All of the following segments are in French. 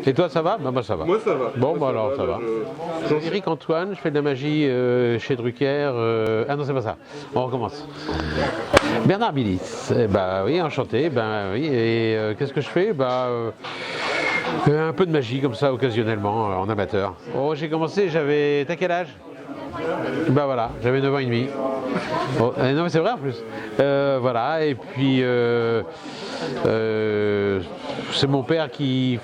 Et toi, ça va? Bah, moi, ça va. Moi ça va. Bon, Moi, bah alors, ça va. Eric Antoine, je fais de la magie chez Drucker. Ah non, c'est pas ça. On recommence. Bernard Bilis. Bah oui, enchanté. Ben oui. Et qu'est-ce que je fais? Un peu de magie comme ça, occasionnellement, en amateur. Oh, j'ai commencé, j'avais. T'as quel âge? Bah voilà, j'avais 9 ans et demi. Oh, non mais c'est vrai en plus. Voilà, et puis c'est mon père qui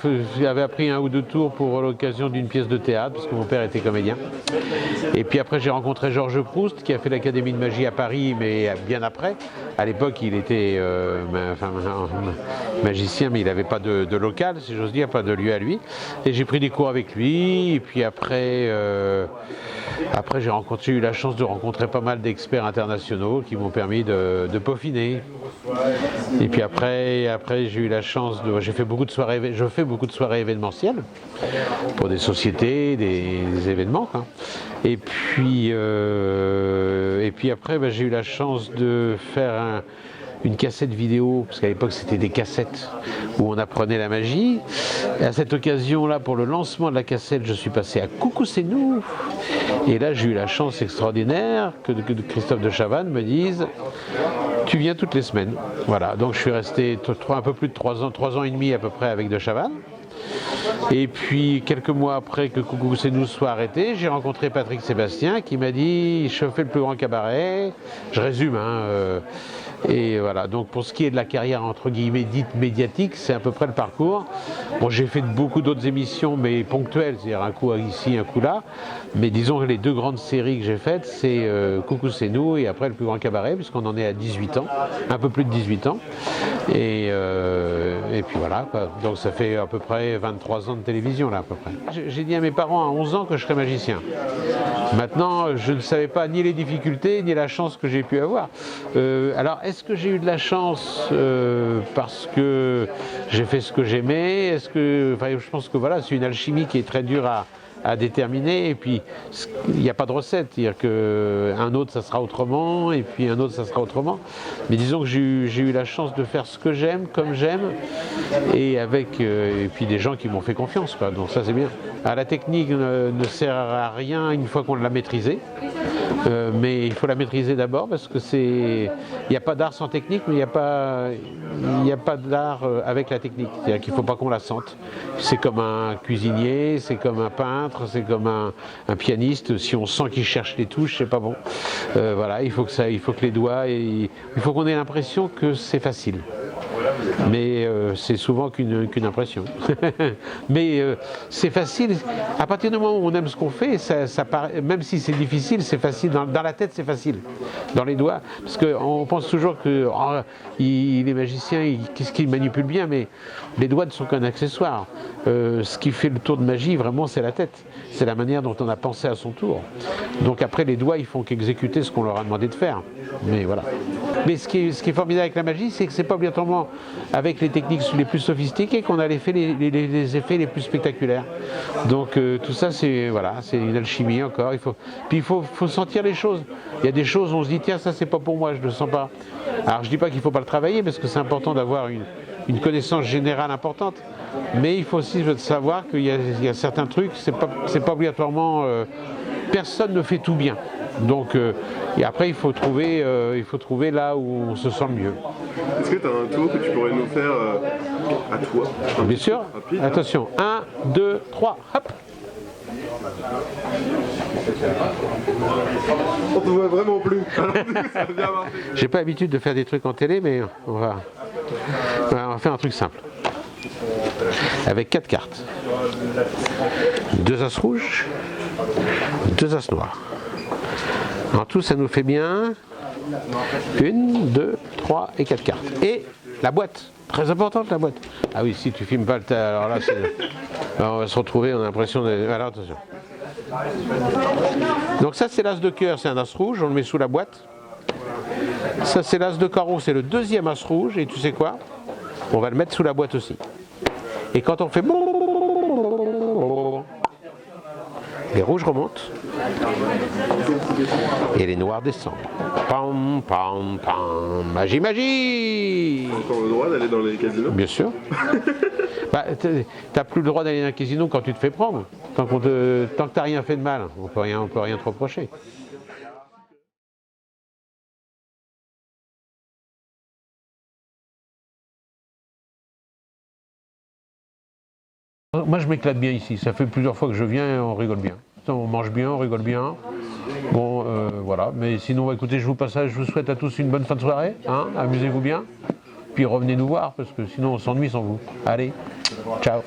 avait appris un ou deux tours pour l'occasion d'une pièce de théâtre, parce que mon père était comédien. Et puis après j'ai rencontré Georges Proust, qui a fait l'Académie de magie à Paris, mais bien après. À l'époque il était magicien, mais il n'avait pas de local, si j'ose dire, pas de lieu à lui. Et j'ai pris des cours avec lui, et puis après j'ai eu la chance de rencontrer pas mal d'experts internationaux qui m'ont permis de peaufiner. Et puis après j'ai eu la chance je fais beaucoup de soirées événementielles pour des sociétés, des événements, quoi. Et puis après j'ai eu la chance de faire une cassette vidéo, parce qu'à l'époque c'était des cassettes où on apprenait la magie. Et à cette occasion-là, pour le lancement de la cassette, je suis passé à Coucou c'est nous. Et là j'ai eu la chance extraordinaire que Christophe de Chavannes me dise tu viens toutes les semaines. Voilà, donc je suis resté un peu plus de 3 ans et demi à peu près avec de Chavannes. Et puis quelques mois après que Coucou c'est nous soit arrêté, j'ai rencontré Patrick Sébastien qui m'a dit je fais le plus grand cabaret. Je résume, et voilà, donc pour ce qui est de la carrière entre guillemets dite médiatique, c'est à peu près le parcours. Bon, j'ai fait beaucoup d'autres émissions, mais ponctuelles, c'est-à-dire un coup ici, un coup là. Mais disons que les deux grandes séries que j'ai faites, c'est Coucou c'est nous et après le plus grand cabaret, puisqu'on en est à 18 ans, un peu plus de 18 ans. Et puis voilà, quoi. Donc ça fait à peu près 23 ans de télévision là à peu près. J'ai dit à mes parents à 11 ans que je serais magicien. Maintenant, je ne savais pas ni les difficultés ni la chance que j'ai pu avoir. Alors, est-ce que j'ai eu de la chance parce que j'ai fait ce que j'aimais? Je pense que voilà, c'est une alchimie qui est très dure à déterminer, et puis il n'y a pas de recette, c'est-à-dire qu'un autre ça sera autrement, et puis un autre ça sera autrement. Mais disons que j'ai eu la chance de faire ce que j'aime, comme j'aime, et puis des gens qui m'ont fait confiance, quoi. Donc ça c'est bien. Alors, la technique ne sert à rien une fois qu'on l'a maîtrisée. Mais il faut la maîtriser d'abord parce que il n'y a pas d'art sans technique, mais il n'y a pas d'art avec la technique. C'est-à-dire qu'il ne faut pas qu'on la sente. C'est comme un cuisinier, c'est comme un peintre, c'est comme un pianiste. Si on sent qu'il cherche les touches, c'est pas bon. Voilà, il faut que les doigts, il faut qu'on ait l'impression que c'est facile. Mais c'est souvent qu'une impression. Mais c'est facile, à partir du moment où on aime ce qu'on fait, ça paraît, même si c'est difficile, c'est facile, dans la tête c'est facile, dans les doigts, parce qu'on pense toujours que les magiciens, qu'est-ce qu'ils manipulent bien, mais les doigts ne sont qu'un accessoire. Ce qui fait le tour de magie, vraiment, c'est la tête, c'est la manière dont on a pensé à son tour. Donc après, les doigts, ils font qu'exécuter ce qu'on leur a demandé de faire, mais voilà. Mais ce qui est formidable avec la magie, c'est que c'est pas obligatoirement avec les techniques les plus sophistiquées qu'on a les effets les plus spectaculaires. Donc tout ça, c'est une alchimie encore. Puis il faut sentir les choses. Il y a des choses où on se dit tiens, ça c'est pas pour moi, je le sens pas. Alors je dis pas qu'il faut pas le travailler parce que c'est important d'avoir une connaissance générale importante. Mais il faut aussi savoir qu'il y a certains trucs, c'est pas obligatoirement. Personne ne fait tout bien. Donc, et après, il faut trouver là où on se sent le mieux. Est-ce que tu as un tour que tu pourrais nous faire à toi? Bien sûr. Rapide, attention, 1, 2, 3, hop. On te voit vraiment plus. J'ai pas l'habitude de faire des trucs en télé, mais on va faire un truc simple. Avec 4 cartes. 2 as rouges, 2 as noirs. En tout, ça nous fait bien 1, 2, 3 et 4 cartes. Et la boîte, très importante la boîte. Ah oui, si tu filmes pas le tas, alors là, on va se retrouver, on a l'impression de... Alors attention. Donc ça, c'est l'as de cœur, c'est un as rouge, on le met sous la boîte. Ça, c'est l'as de carreau, c'est le deuxième as rouge, et tu sais quoi? On va le mettre sous la boîte aussi. Et quand on fait... Les rouges remontent et les noirs descendent. Pam, pam, pam. Magie, magie! Encore le droit d'aller dans les casinos? Bien sûr. Bah, t'as plus le droit d'aller dans un casino quand tu te fais prendre. Tant que t'as rien fait de mal, on peut rien te reprocher. Moi je m'éclate bien ici, ça fait plusieurs fois que je viens et on rigole bien. On mange bien, on rigole bien. Bon, voilà. Mais sinon, écoutez, je vous souhaite à tous une bonne fin de soirée. Hein, amusez-vous bien. Puis revenez nous voir, parce que sinon on s'ennuie sans vous. Allez, ciao.